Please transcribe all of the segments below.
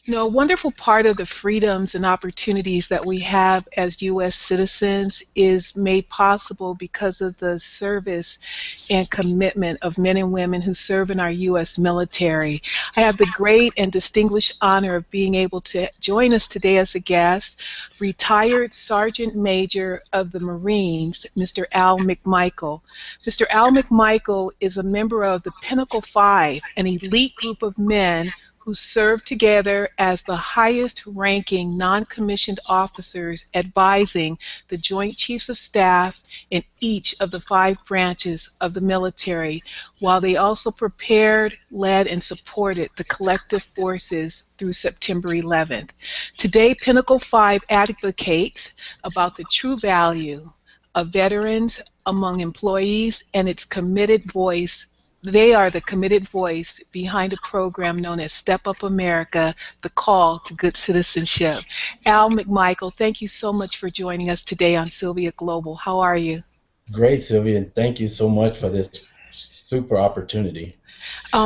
You know, a wonderful part of the freedoms and opportunities that we have as U.S. citizens is made possible because of the service and commitment of men and women who serve in our U.S. military. I have the great and distinguished honor of being able to join us today as a guest, retired Sergeant Major of the Marines, Mr. Al McMichael. Mr. Al McMichael is a member of the Pinnacle Five, an elite group of men who served together as the highest ranking non-commissioned officers advising the Joint Chiefs of Staff in each of the five branches of the military, while they also prepared, led, and supported the collective forces through September 11th. Today, Pinnacle 5 advocates about the true value of veterans among employees and its committed voice. They are the committed voice behind a program known as Step Up America, the call to good citizenship. Al McMichael, thank you so much for joining us today on Sylvia Global. How are you? Great, Sylvia, and thank you so much for this super opportunity.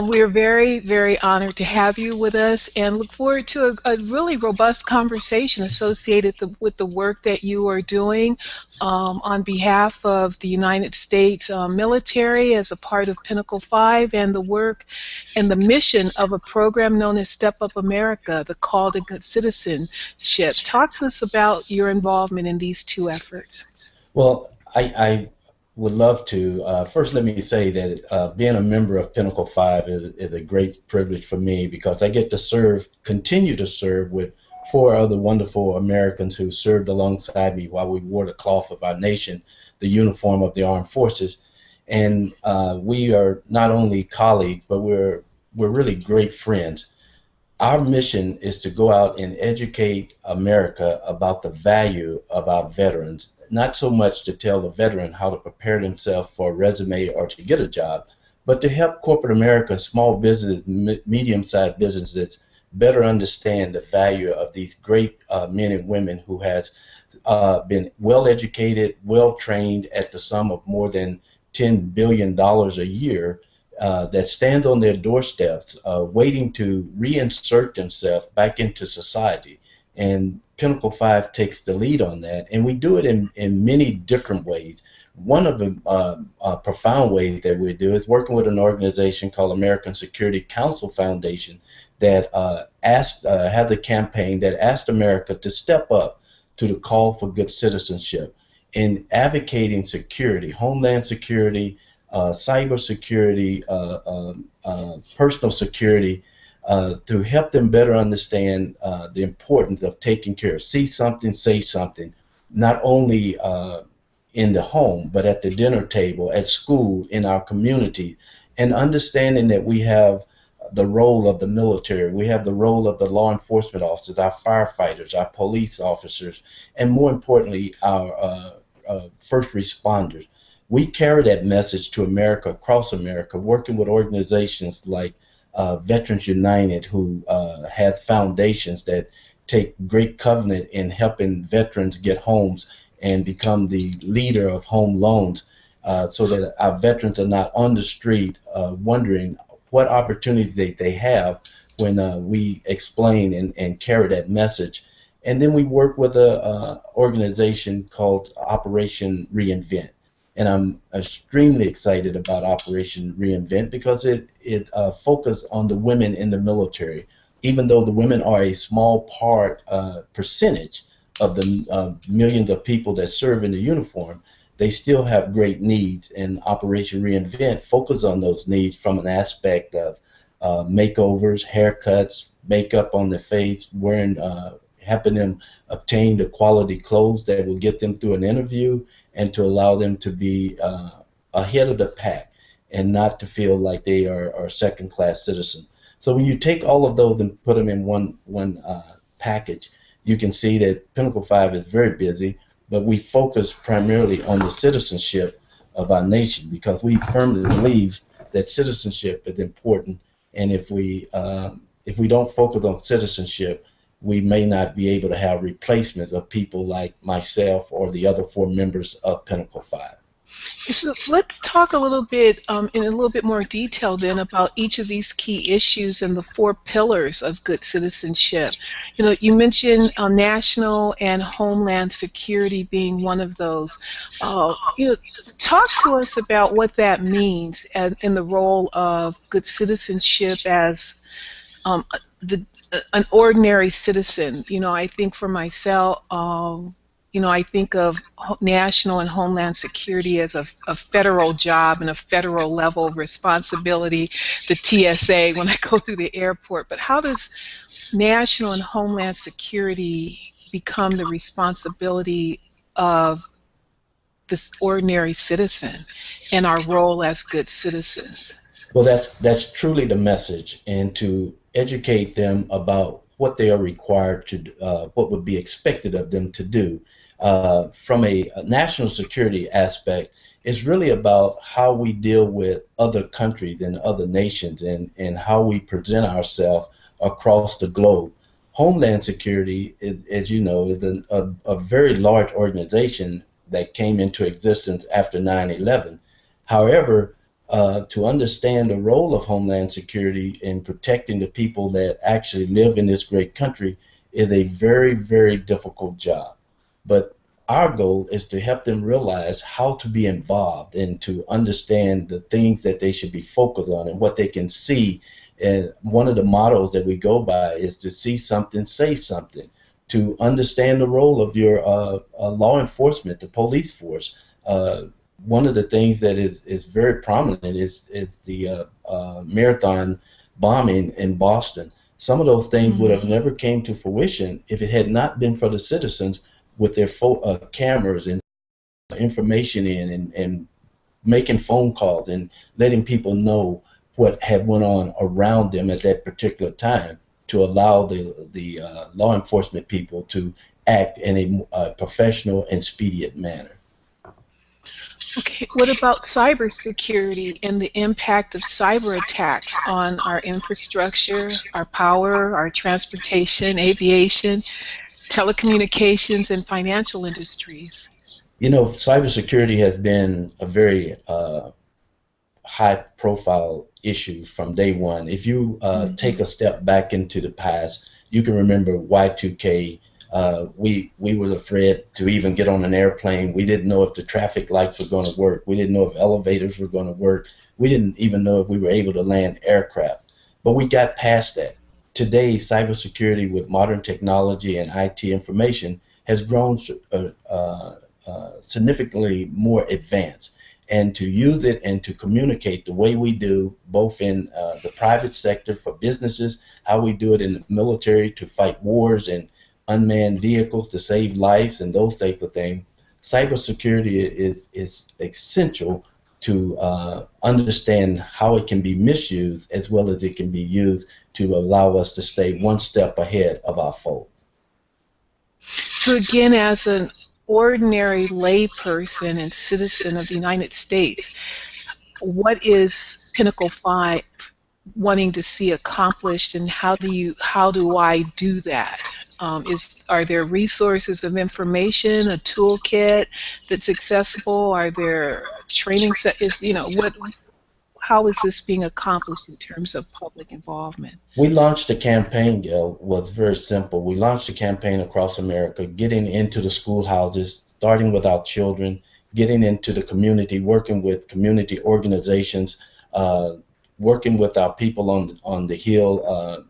We are very, very honored to have you with us and look forward to a really robust conversation associated with the work that you are doing on behalf of the United States military as a part of Pinnacle 5 and the work and the mission of a program known as Step Up America, the call to good citizenship. Talk to us about your involvement in these two efforts. Well, I would love to. First, let me say that being a member of Pinnacle 5 is a great privilege for me because I get to serve, continue to serve with four other wonderful Americans who served alongside me while we wore the cloth of our nation, the uniform of the armed forces. And we are not only colleagues, but we're really great friends. Our mission is to go out and educate America about the value of our veterans, not so much to tell the veteran how to prepare themselves for a resume or to get a job, but to help corporate America, small business, medium-sized businesses better understand the value of these great men and women who has been well educated, well trained at the sum of more than $10 billion a year that stand on their doorsteps waiting to reinsert themselves back into society. And Pinnacle 5 takes the lead on that, and we do it in many different ways. One of the profound ways that we do is working with an organization called American Security Council Foundation that has a campaign that asked America to step up to the call for good citizenship in advocating security, homeland security, cybersecurity, personal security, to help them better understand the importance of taking care of. See something, say something, not only in the home, but at the dinner table, at school, in our community, and understanding that we have the role of the military, we have the role of the law enforcement officers, our firefighters, our police officers, and more importantly, our first responders. We carry that message to America, across America, working with organizations like Veterans United, who has foundations that take great covenant in helping veterans get homes and become the leader of home loans, so that our veterans are not on the street wondering what opportunities they have when we explain and carry that message. And then we work with an organization called Operation Reinvent. And I'm extremely excited about Operation Reinvent because it focuses on the women in the military. Even though the women are a small percentage of the millions of people that serve in the uniform, they still have great needs. And Operation Reinvent focuses on those needs from an aspect of makeovers, haircuts, makeup on their face, helping them obtain the quality clothes that will get them through an interview, and to allow them to be ahead of the pack and not to feel like they are second-class citizens. So when you take all of those and put them in one package, you can see that Pinnacle 5 is very busy, but we focus primarily on the citizenship of our nation because we firmly believe that citizenship is important, and if we don't focus on citizenship, we may not be able to have replacements of people like myself or the other four members of Pinnacle 5. So let's talk a little bit in a little bit more detail then about each of these key issues and the four pillars of good citizenship. You know, you mentioned national and homeland security being one of those. You know, talk to us about what that means and in the role of good citizenship as um, the an ordinary citizen. You know, I think for myself, you know, I think of national and homeland security as a federal job and a federal level of responsibility, the TSA when I go through the airport. But how does national and homeland security become the responsibility of this ordinary citizen and our role as good citizens? Well, that's truly the message, and to educate them about what they are required to, what would be expected of them to do. From a national security aspect, it's really about how we deal with other countries and other nations, and how we present ourselves across the globe. Homeland Security, as you know, is a very large organization that came into existence after 9/11. However, to understand the role of Homeland Security in protecting the people that actually live in this great country is a very, very difficult job. But our goal is to help them realize how to be involved and to understand the things that they should be focused on and what they can see. And one of the mottos that we go by is to see something, say something, to understand the role of your law enforcement, the police force. One of the things that is very prominent is the marathon bombing in Boston. Some of those things would have never came to fruition if it had not been for the citizens with their cameras and information in, and making phone calls and letting people know what had went on around them at that particular time, to allow the law enforcement people to act in a professional and expedient manner. Okay, what about cybersecurity and the impact of cyber attacks on our infrastructure, our power, our transportation, aviation, telecommunications, and financial industries? You know, cybersecurity has been a very high-profile issue from day one. If you take a step back into the past, you can remember Y2K. We were afraid to even get on an airplane. We didn't know if the traffic lights were going to work. We didn't know if elevators were going to work. We didn't even know if we were able to land aircraft. But we got past that. Today, cybersecurity with modern technology and IT information has grown significantly more advanced. And to use it and to communicate the way we do, both in the private sector for businesses, how we do it in the military to fight wars and unmanned vehicles to save lives and those type of things, cybersecurity is essential to understand how it can be misused as well as it can be used to allow us to stay one step ahead of our foes. So again, as an ordinary layperson and citizen of the United States, what is Pinnacle 5 wanting to see accomplished, and how do I do that? Are there resources of information, a toolkit that's accessible? Are there training how is this being accomplished in terms of public involvement? We launched a campaign, Gail, was very simple. We launched a campaign across America, getting into the schoolhouses, starting with our children, getting into the community, working with community organizations, working with our people on the Hill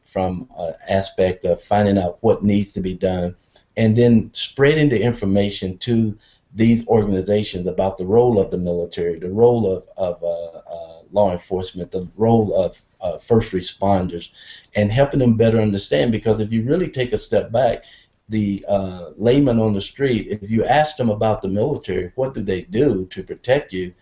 from aspect of finding out what needs to be done, and then spreading the information to these organizations about the role of the military, the role of law enforcement, the role of first responders, and helping them better understand. Because if you really take a step back, the layman on the street, if you ask them about the military, what do they do to protect you,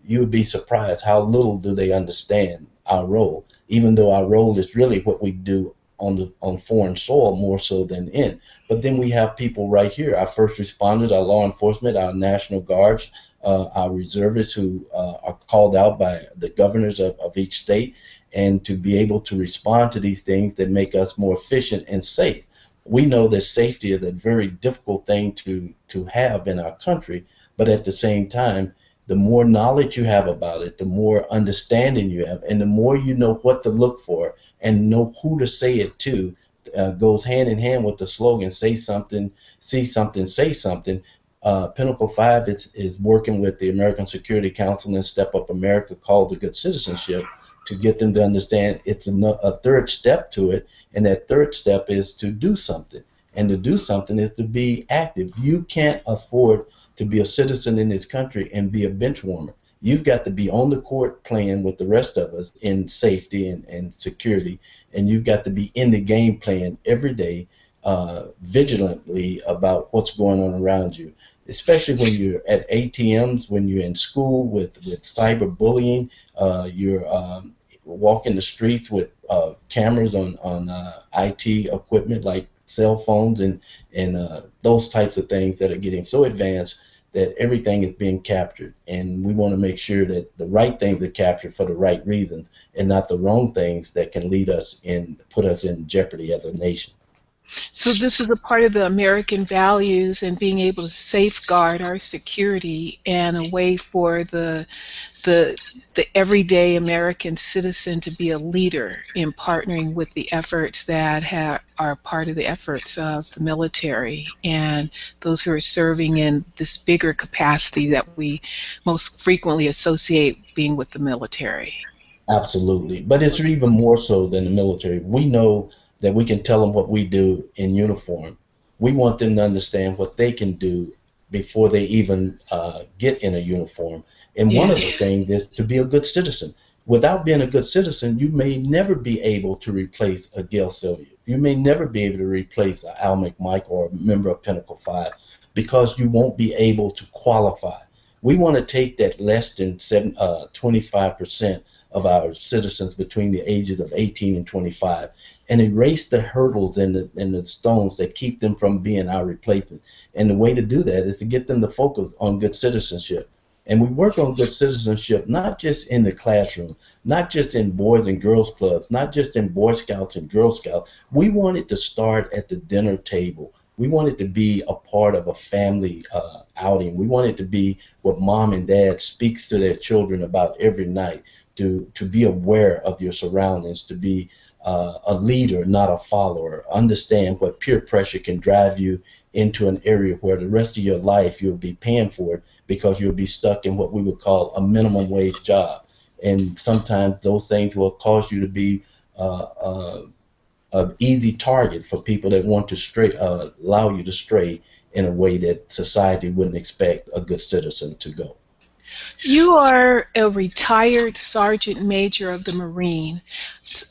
you would be surprised how little do they understand our role, even though our role is really what we do on foreign soil more so than in. But then we have people right here, our first responders, our law enforcement, our National Guards, our reservists who are called out by the governors of each state, and to be able to respond to these things that make us more efficient and safe. we know that safety is a very difficult thing to have in our country, but at the same time, the more knowledge you have about it, the more understanding you have, and the more you know what to look for and know who to say it to, goes hand in hand with the slogan, say something, see something, say something. Pinnacle 5 is working with the American Security Council and Step Up America, called the Good Citizenship, to get them to understand it's a third step to it, and that third step is to do something. And to do something is to be active. You can't afford to be a citizen in this country and be a bench warmer. You've got to be on the court playing with the rest of us in safety and security, and you've got to be in the game playing every day, vigilantly about what's going on around you, especially when you're at ATMs, when you're in school with cyberbullying, you're walking the streets with cameras on IT equipment like cell phones and those types of things that are getting so advanced that everything is being captured. And we want to make sure that the right things are captured for the right reasons and not the wrong things that can lead us and put us in jeopardy as a nation. So this is a part of the American values and being able to safeguard our security, and a way for the everyday American citizen to be a leader in partnering with the efforts that are part of the efforts of the military and those who are serving in this bigger capacity that we most frequently associate being with the military. Absolutely. But it's even more so than the military. We know that we can tell them what we do in uniform. We want them to understand what they can do before they even get in a uniform. And one of the things is to be a good citizen. Without being a good citizen, you may never be able to replace a Gael Sylvia. You may never be able to replace a Al McMichael or a member of Pinnacle 5, because you won't be able to qualify. We want to take that less than 25% of our citizens between the ages of 18 and 25 and erase the hurdles and the stones that keep them from being our replacement. And the way to do that is to get them to focus on good citizenship. And we work on good citizenship not just in the classroom, not just in Boys and Girls Clubs, not just in Boy Scouts and Girl Scouts. We want it to start at the dinner table. We want it to be a part of a family outing. We want it to be what mom and dad speaks to their children about every night, to be aware of your surroundings, to be a leader, not a follower. Understand what peer pressure can drive you into an area where the rest of your life you'll be paying for it, because you'll be stuck in what we would call a minimum wage job. And sometimes those things will cause you to be an easy target for people that want to allow you to stray in a way that society wouldn't expect a good citizen to go. You are a retired Sergeant Major of the Marine.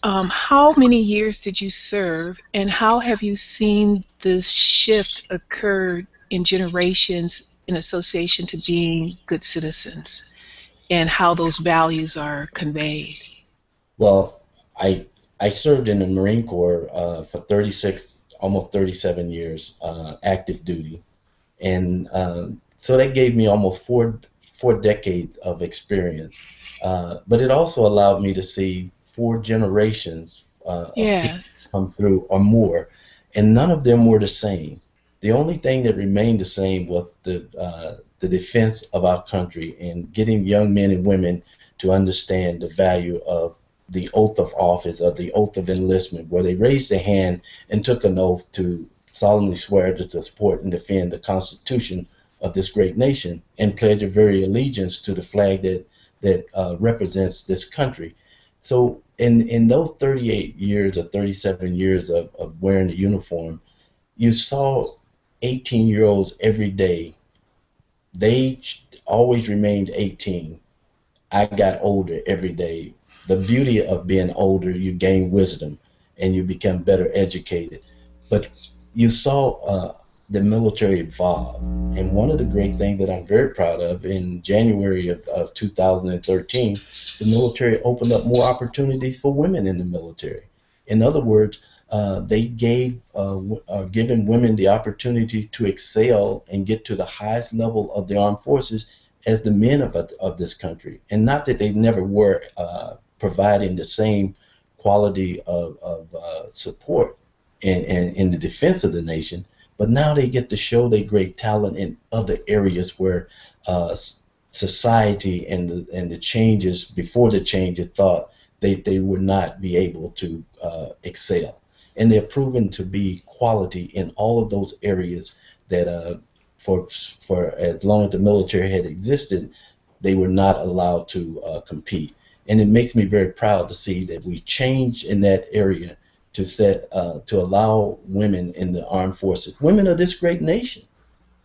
How many years did you serve, and how have you seen this shift occur in generations in association to being good citizens, and how those values are conveyed? Well, I served in the Marine Corps for 36, almost 37 years, active duty, and so that gave me almost four decades of experience. But it also allowed me to see 4 generations of people come through or more, and none of them were the same. The only thing that remained the same was the defense of our country and getting young men and women to understand the value of the oath of office, or the oath of enlistment, where they raised their hand and took an oath to solemnly swear to support and defend the Constitution of this great nation, and pledge a very allegiance to the flag that represents this country. So in those 38 years or 37 years of wearing the uniform, you saw 18-year-olds every day. They always remained 18. I got older every day. The beauty of being older, you gain wisdom and you become better educated. But you saw the military evolve. And one of the great things that I'm very proud of, in January of 2013, the military opened up more opportunities for women in the military. In other words, they given women the opportunity to excel and get to the highest level of the armed forces as the men of this country. And not that they never were providing the same quality of support in the defense of the nation, but now they get to show their great talent in other areas where society and the changes before the change of thought they would not be able to excel. And they're proven to be quality in all of those areas that for as long as the military had existed, they were not allowed to compete. And it makes me very proud to see that we changed in that area to allow women in the armed forces, women of this great nation,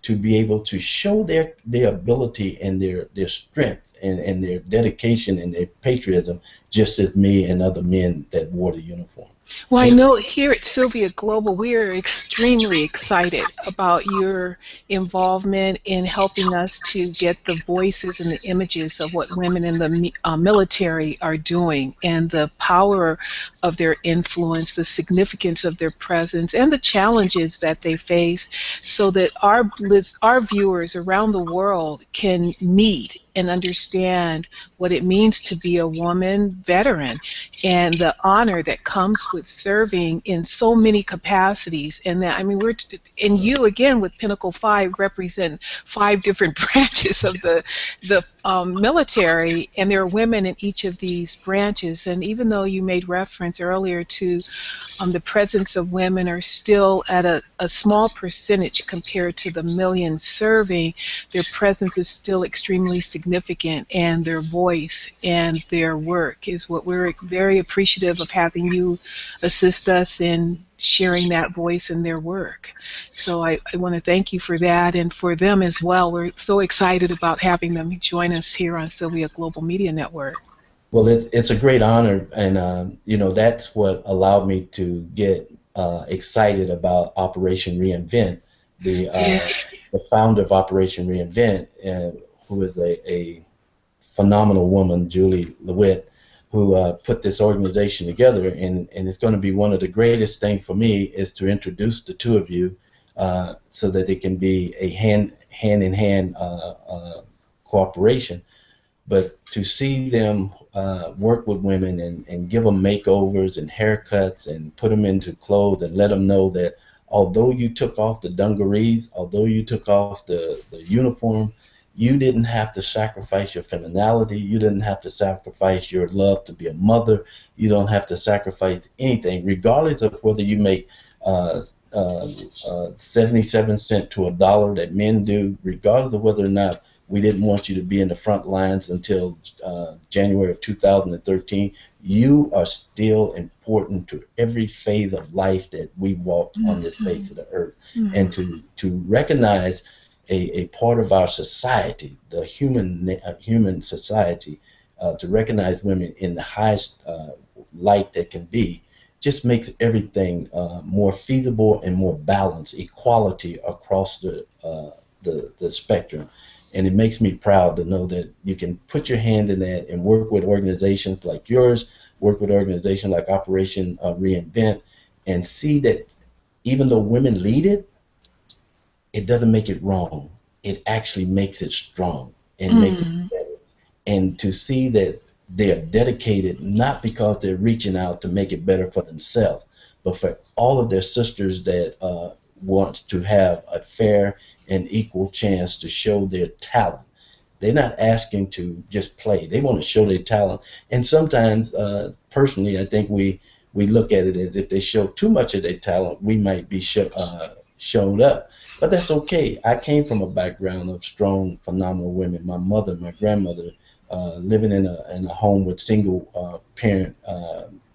to be able to show their ability and their strength and their dedication and their patriotism, just as me and other men that wore the uniform. Well, I know here at Sylvia Global, we are extremely excited about your involvement in helping us to get the voices and the images of what women in the military are doing and the power of their influence, the significance of their presence, and the challenges that they face, so that our viewers around the world can meet and understand what it means to be a woman veteran and the honor that comes with serving in so many capacities. And that, I mean, and you again with Pinnacle 5 represent 5 different branches of the military, and there are women in each of these branches. And even though you made reference earlier to the presence of women are still at a small percentage compared to the millions serving, their presence is still extremely significant, and their voice and their work is what we're very appreciative of, having you assist us in sharing that voice and their work. So I want to thank you for that, and for them as well. We're so excited about having them join us here on Sylvia Global Media Network. Well, it's a great honor, and you know, that's what allowed me to get excited about Operation Reinvent. The founder of Operation Reinvent, who is a phenomenal woman, Julie Lewitt, who put this organization together, and it's going to be one of the greatest things for me is to introduce the two of you so that it can be a hand-in-hand cooperation. But to see them work with women and give them makeovers and haircuts and put them into clothes and let them know that although you took off the dungarees, although you took off the uniform, you didn't have to sacrifice your femininity. You didn't have to sacrifice your love to be a mother. You don't have to sacrifice anything, regardless of whether you make 77 cents to $1 that men do, regardless of whether or not we didn't want you to be in the front lines until January of 2013. You are still important to every phase of life that we walked on this face of the earth. And to recognize a part of our society, the human society, to recognize women in the highest light that can be, just makes everything more feasible and more balanced, equality across the spectrum. And it makes me proud to know that you can put your hand in that and work with organizations like yours, work with organizations like Operation Reinvent, and see that even though women lead it, it doesn't make it wrong. It actually makes it strong and makes it better. And to see that they're dedicated not because they're reaching out to make it better for themselves, but for all of their sisters that want to have a fair and equal chance to show their talent. They're not asking to just play. They want to show their talent. And sometimes, personally, I think we look at it as if they show too much of their talent, we might be shown up. But that's okay. I came from a background of strong, phenomenal women. My mother, my grandmother, living in a home with single parent,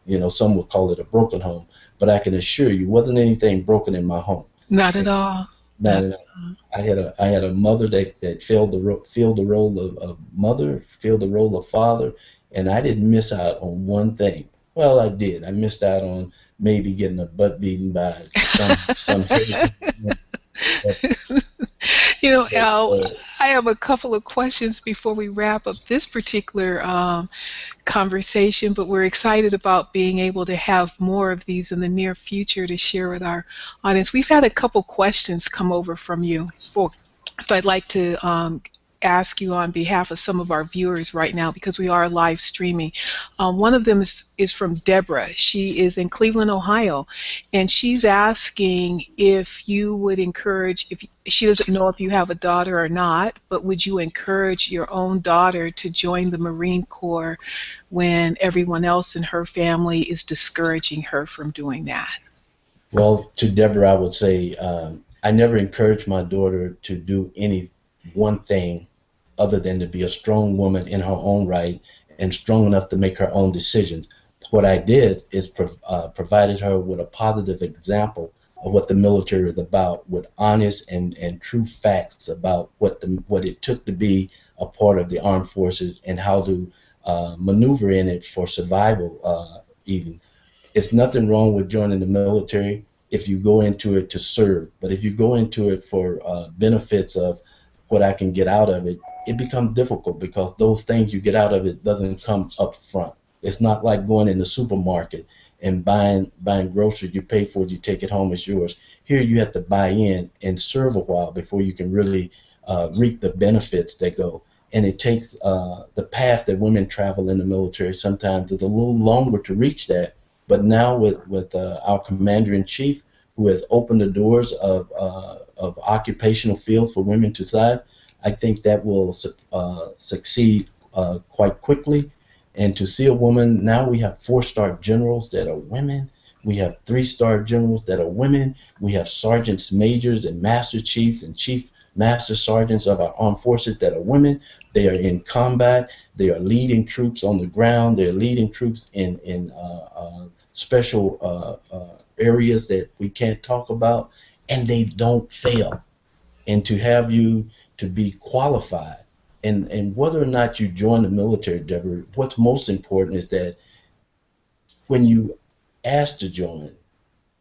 you know, some would call it a broken home. But I can assure you, wasn't anything broken in my home. Not at all. Not at all. I had a mother that filled the role of mother, filled the role of father, and I didn't miss out on one thing. Well, I did. I missed out on maybe getting a butt beaten by some heavy. You know, Al, I have a couple of questions before we wrap up this particular conversation, but we're excited about being able to have more of these in the near future to share with our audience. We've had a couple questions come over from you, so I'd like to ask you on behalf of some of our viewers right now, because we are live streaming. One of them is from Deborah. She is in Cleveland, Ohio, and she's asking if you would encourage, if she doesn't know if you have a daughter or not, but would you encourage your own daughter to join the Marine Corps when everyone else in her family is discouraging her from doing that? Well, to Deborah, I would say I never encouraged my daughter to do any one thing other than to be a strong woman in her own right and strong enough to make her own decisions. What I did is provided her with a positive example of what the military is about, with honest and true facts about what it took to be a part of the armed forces and how to maneuver in it for survival even. It's nothing wrong with joining the military if you go into it to serve. But if you go into it for benefits of what I can get out of it, it becomes difficult because those things you get out of it doesn't come up front. It's not like going in the supermarket and buying groceries. You pay for it, you take it home, it's yours. Here you have to buy in and serve a while before you can really reap the benefits that go. And it takes the path that women travel in the military. Sometimes it's a little longer to reach that. But now with our commander-in-chief, who has opened the doors of occupational fields for women to thrive, I think that will succeed quite quickly. And to see a woman, now we have 4-star generals that are women. We have 3-star generals that are women. We have sergeants majors and master chiefs and chief master sergeants of our armed forces that are women. They are in combat. They are leading troops on the ground. They're leading troops in special areas that we can't talk about, and they don't fail. And to have you to be qualified, and whether or not you join the military, Deborah, what's most important is that when you ask to join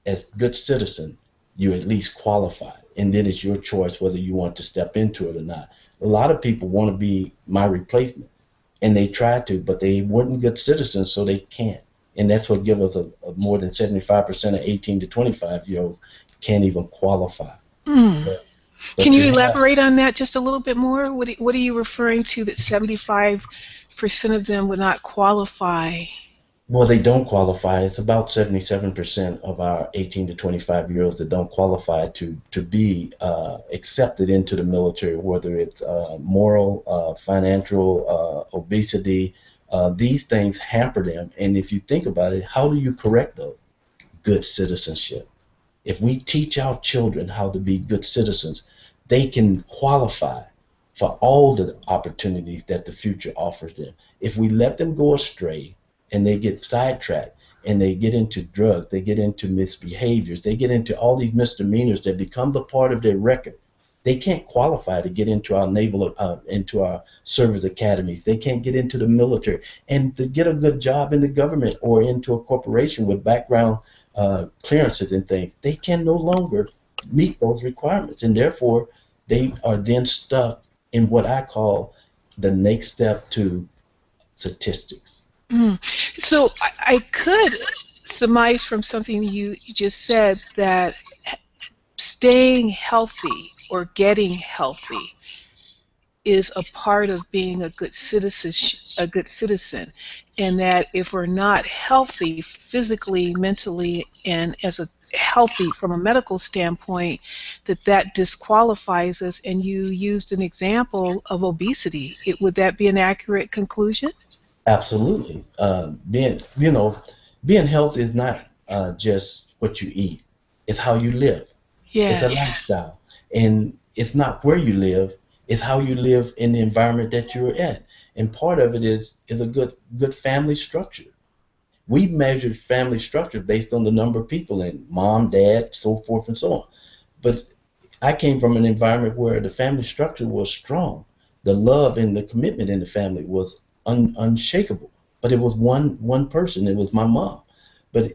as a good citizen, you at least qualify, and then it's your choice whether you want to step into it or not. A lot of people want to be my replacement, and they try to, but they weren't good citizens, so they can't. And that's what gives us a more than 75% of 18 to 25-year-olds can't even qualify. Mm. But Can you elaborate on that just a little bit more? What are you referring to that 75% of them would not qualify? Well, they don't qualify. It's about 77% of our 18 to 25-year-olds that don't qualify to be accepted into the military, whether it's moral, financial, obesity. These things hamper them. And if you think about it, how do you correct those? Good citizenship. If we teach our children how to be good citizens, they can qualify for all the opportunities that the future offers them. If we let them go astray and they get sidetracked and they get into drugs, they get into misbehaviors, they get into all these misdemeanors that become the part of their record, they can't qualify to get into our into our service academies. They can't get into the military and to get a good job in the government or into a corporation with background clearances and things. They can no longer meet those requirements, and therefore they are then stuck in what I call the next step to statistics. Mm. So I could surmise from something you just said that staying healthy or getting healthy is a part of being a good citizen, and that if we're not healthy physically, mentally, and as a healthy from a medical standpoint, that disqualifies us. And you used an example of obesity. Would that be an accurate conclusion? Absolutely. Being healthy is not just what you eat. It's how you live. It's Yeah. a lifestyle. And it's not where you live, it's how you live in the environment that you're in. And part of it is a good family structure. We measured family structure based on the number of people in mom, dad, so forth and so on. But I came from an environment where the family structure was strong. The love and the commitment in the family was unshakable. But it was one person. It was my mom. But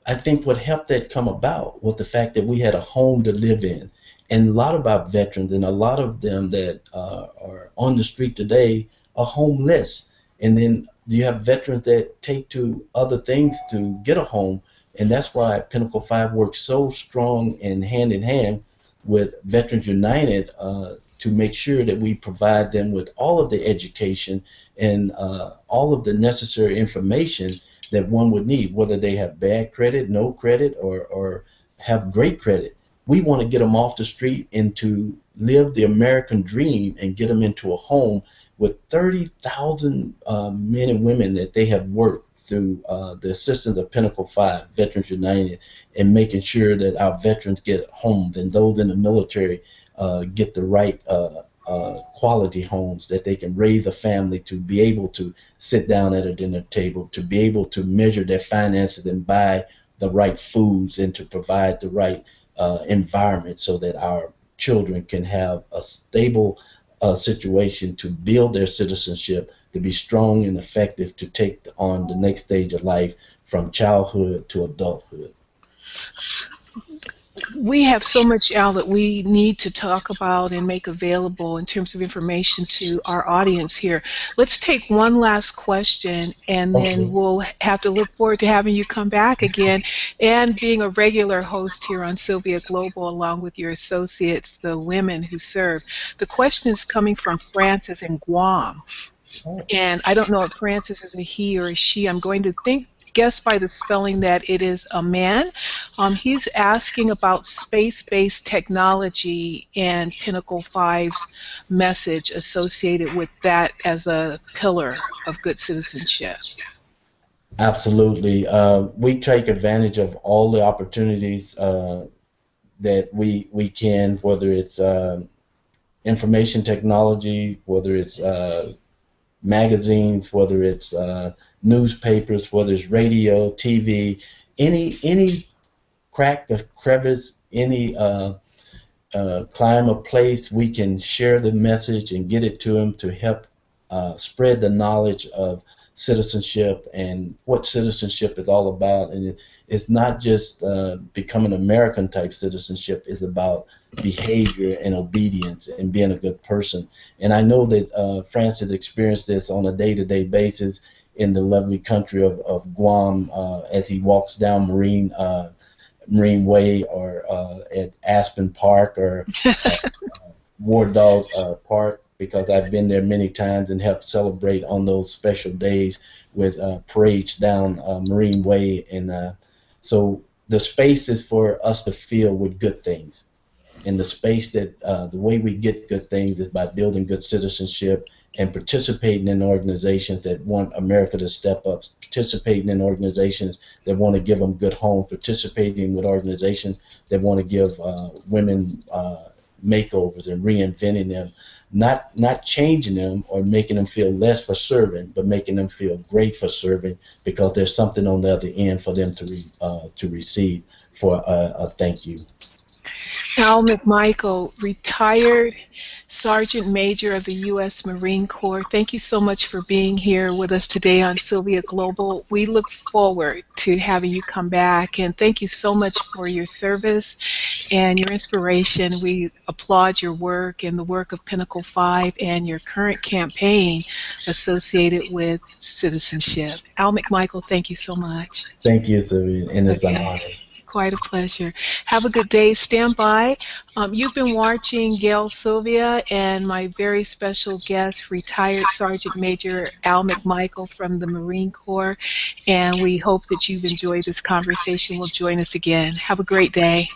I think what helped that come about was the fact that we had a home to live in. And a lot of our veterans and a lot of them that are on the street today are homeless. And then you have veterans that take to other things to get a home. And that's why Pinnacle 5 works so strong and hand in hand with Veterans United to make sure that we provide them with all of the education and all of the necessary information that one would need, whether they have bad credit, no credit, or have great credit. We want to get them off the street and to live the American dream and get them into a home with 30,000 men and women that they have worked through the assistance of Pinnacle 5, Veterans United, and making sure that our veterans get homes and those in the military get the right quality homes that they can raise a family, to be able to sit down at a dinner table, to be able to measure their finances and buy the right foods, and to provide the right environment so that our children can have a stable situation to build their citizenship, to be strong and effective, to take on the next stage of life from childhood to adulthood. We have so much, Al, that we need to talk about and make available in terms of information to our audience here. Let's take one last question, and then we'll have to look forward to having you come back again and being a regular host here on Sylvia Global, along with your associates, the women who serve. The question is coming from Francis in Guam. And I don't know if Francis is a he or a she. I'm going to guess by the spelling that it is a man. He's asking about space-based technology and Pinnacle 5's message associated with that as a pillar of good citizenship. Absolutely. We take advantage of all the opportunities that we can, whether it's information technology, whether it's magazines, whether it's newspapers, whether it's radio, TV, any crack of crevice, any climb a place, we can share the message and get it to them to help spread the knowledge of citizenship and what citizenship is all about. And it's not just becoming American type citizenship. It's about behavior and obedience and being a good person. And I know that Francis experienced this on a day-to-day basis in the lovely country of Guam as he walks down Marine Way, or at Aspen Park, or War Dog Park, because I've been there many times and helped celebrate on those special days with parades down Marine Way. And so the space is for us to fill with good things. And the space that the way we get good things is by building good citizenship and participating in organizations that want America to step up, participating in organizations that want to give them good homes, participating with organizations that want to give women makeovers and reinventing them, not changing them or making them feel less for serving, but making them feel great for serving, because there's something on the other end for them to receive for a thank you. Al McMichael, retired Sergeant Major of the U.S. Marine Corps, thank you so much for being here with us today on Sylvia Global. We look forward to having you come back, and thank you so much for your service and your inspiration. We applaud your work and the work of Pinnacle 5 and your current campaign associated with citizenship. Al McMichael, thank you so much. Thank you, Sylvia, and it's an honor. Quite a pleasure. Have a good day. Stand by. You've been watching Gael Sylvia and my very special guest, retired Sergeant Major Al McMichael from the Marine Corps, and we hope that you've enjoyed this conversation. Will join us again. Have a great day.